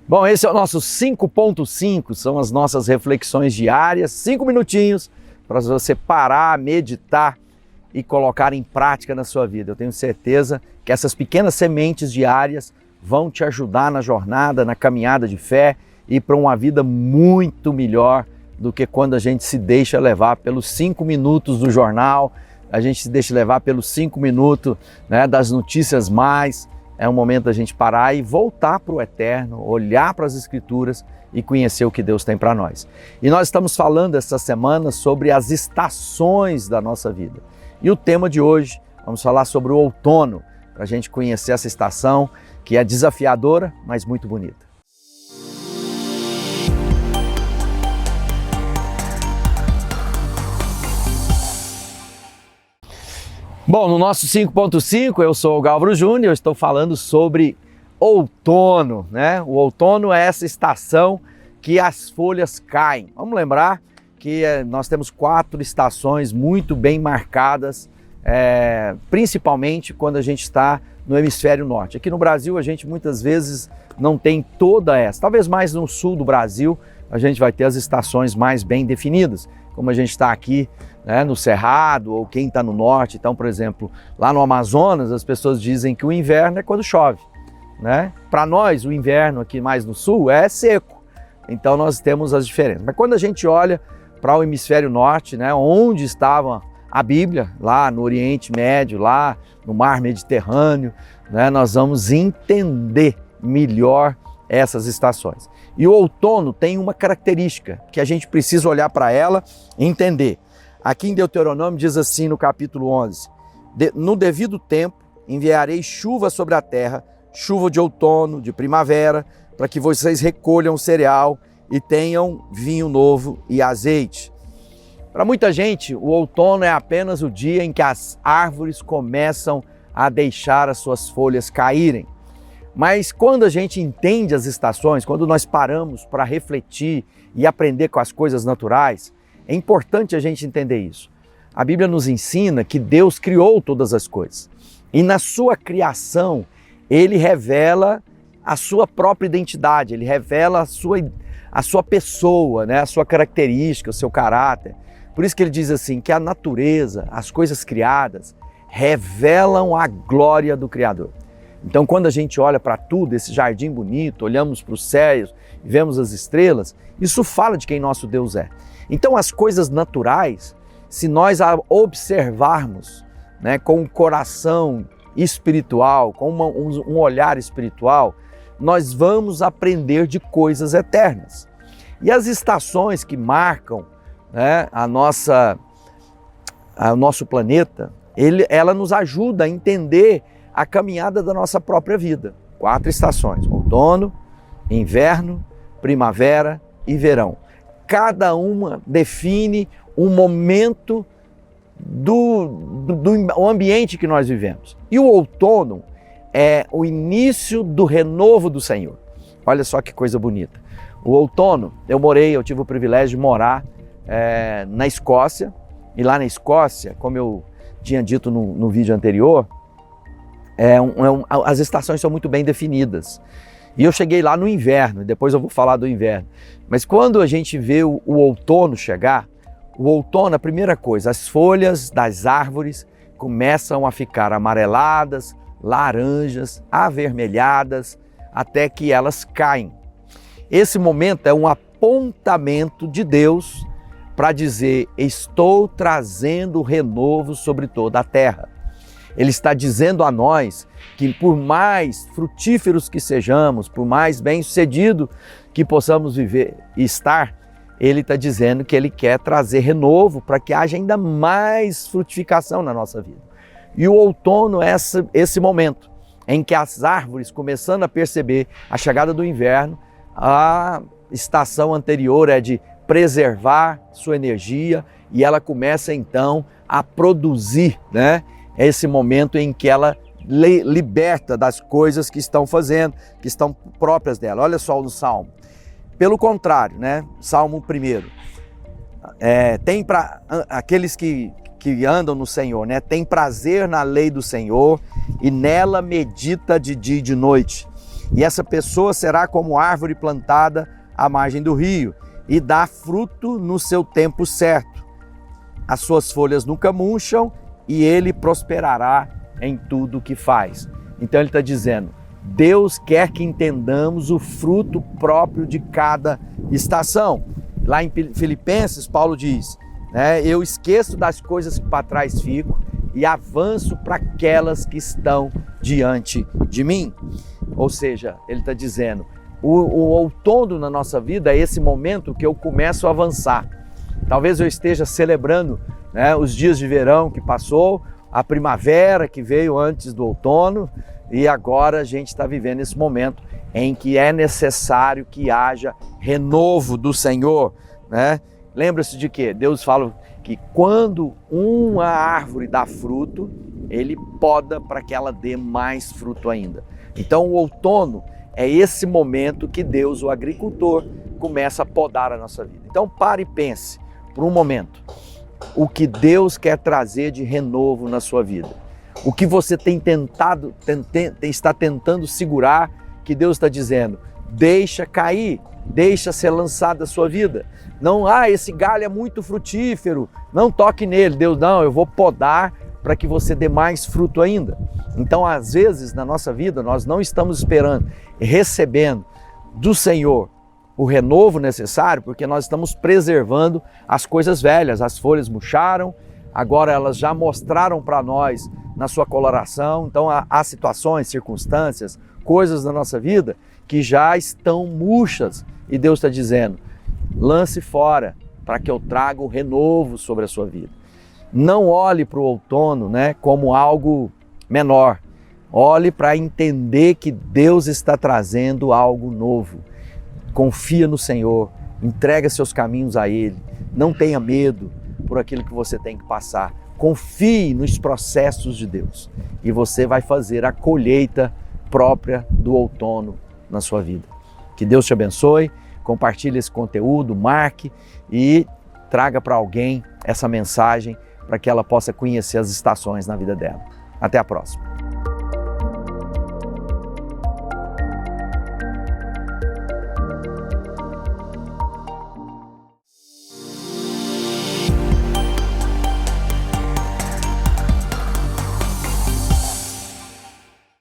Bom, esse é o nosso 5.5, são as nossas reflexões diárias, 5 minutinhos para você parar, meditar e colocar em prática na sua vida. Eu tenho certeza que essas pequenas sementes diárias vão te ajudar na jornada, na caminhada de fé e para uma vida muito melhor do que quando a gente se deixa levar pelos 5 minutos do jornal, a gente se deixa levar pelos 5 minutos, né, das notícias mais. É um momento da gente parar e voltar para o eterno, olhar para as Escrituras e conhecer o que Deus tem para nós. E nós estamos falando essa semana sobre as estações da nossa vida. E o tema de hoje, vamos falar sobre o outono, para a gente conhecer essa estação que é desafiadora, mas muito bonita. Bom, no nosso 5.5, eu sou o Galvaro Júnior, eu estou falando sobre outono, né? O outono é essa estação que as folhas caem. Vamos lembrar que nós temos 4 estações muito bem marcadas, principalmente quando a gente está no hemisfério norte. Aqui no Brasil a gente muitas vezes não tem toda essa, talvez mais no sul do Brasil a gente vai ter as estações mais bem definidas, como a gente está aqui, né, no Cerrado, ou quem está no norte. Então, por exemplo, lá no Amazonas as pessoas dizem que o inverno é quando chove, né? Para nós o inverno aqui mais no sul é seco, então nós temos as diferenças. Mas quando a gente olha para o hemisfério norte, né, onde estava a Bíblia, lá no Oriente Médio, lá no Mar Mediterrâneo, né, nós vamos entender melhor essas estações. E o outono tem uma característica que a gente precisa olhar para ela e entender. Aqui em Deuteronômio diz assim no capítulo 11, no devido tempo enviarei chuva sobre a terra, chuva de outono, de primavera, para que vocês recolham cereal e tenham vinho novo e azeite. Para muita gente, o outono é apenas o dia em que as árvores começam a deixar as suas folhas caírem. Mas quando a gente entende as estações, quando nós paramos para refletir e aprender com as coisas naturais, é importante a gente entender isso. A Bíblia nos ensina que Deus criou todas as coisas. E na sua criação, Ele revela a sua própria identidade, Ele revela a sua pessoa, né? A sua característica, o seu caráter. Por isso que Ele diz assim, que a natureza, as coisas criadas, revelam a glória do Criador. Então, quando a gente olha para tudo, esse jardim bonito, olhamos para os céus, vemos as estrelas, isso fala de quem nosso Deus é. Então, as coisas naturais, se nós a observarmos, né, com um coração espiritual, com um olhar espiritual, nós vamos aprender de coisas eternas. E as estações que marcam, né, o nosso planeta, ela nos ajuda a entender a caminhada da nossa própria vida. 4 estações: outono, inverno, primavera e verão. Cada uma define um momento do ambiente que nós vivemos. E o outono é o início do renovo do Senhor. Olha só que coisa bonita. O outono, eu tive o privilégio de morar na Escócia, e lá na Escócia, como eu tinha dito no vídeo anterior, as estações são muito bem definidas. E eu cheguei lá no inverno, e depois eu vou falar do inverno. Mas quando a gente vê o outono chegar, o outono, a primeira coisa, as folhas das árvores começam a ficar amareladas, laranjas, avermelhadas, até que elas caem. Esse momento é um apontamento de Deus para dizer: estou trazendo renovo sobre toda a terra. Ele está dizendo a nós que por mais frutíferos que sejamos, por mais bem-sucedido que possamos viver e estar, Ele está dizendo que Ele quer trazer renovo para que haja ainda mais frutificação na nossa vida. E o outono é esse momento em que as árvores, começando a perceber a chegada do inverno, a estação anterior é de preservar sua energia e ela começa então a produzir, né? É esse momento em que ela liberta das coisas que estão fazendo, que estão próprias dela. Olha só no Salmo. Pelo contrário, né? Salmo 1. Tem para aqueles que andam no Senhor, né? Tem prazer na lei do Senhor e nela medita de dia e de noite. E essa pessoa será como árvore plantada à margem do rio e dá fruto no seu tempo certo. As suas folhas nunca murcham e ele prosperará em tudo que faz. Então ele está dizendo, Deus quer que entendamos o fruto próprio de cada estação. Lá em Filipenses, Paulo diz, eu esqueço das coisas que para trás fico e avanço para aquelas que estão diante de mim. Ou seja, ele está dizendo, o outono na nossa vida é esse momento que eu começo a avançar. Talvez eu esteja celebrando os dias de verão que passou, a primavera que veio antes do outono, e agora a gente está vivendo esse momento em que é necessário que haja renovo do Senhor. Lembra-se de que Deus fala que quando uma árvore dá fruto, ele poda para que ela dê mais fruto ainda. Então o outono é esse momento que Deus, o agricultor, começa a podar a nossa vida. Então pare e pense por um momento o que Deus quer trazer de renovo na sua vida. O que você tem está tentando segurar, que Deus está dizendo, deixa cair, deixa ser lançado da sua vida. Não, esse galho é muito frutífero, não toque nele. Deus, não, eu vou podar para que você dê mais fruto ainda. Então, às vezes, na nossa vida, nós não estamos esperando, recebendo do Senhor o renovo necessário, porque nós estamos preservando as coisas velhas. As folhas murcharam, agora elas já mostraram para nós na sua coloração. Então há situações, circunstâncias, coisas na nossa vida que já estão murchas. E Deus está dizendo, lance fora para que eu traga o renovo sobre a sua vida. Não olhe para o outono como algo menor. Olhe para entender que Deus está trazendo algo novo. Confia no Senhor, entrega seus caminhos a Ele, não tenha medo por aquilo que você tem que passar. Confie nos processos de Deus e você vai fazer a colheita própria do outono na sua vida. Que Deus te abençoe, compartilhe esse conteúdo, marque e traga para alguém essa mensagem para que ela possa conhecer as estações na vida dela. Até a próxima.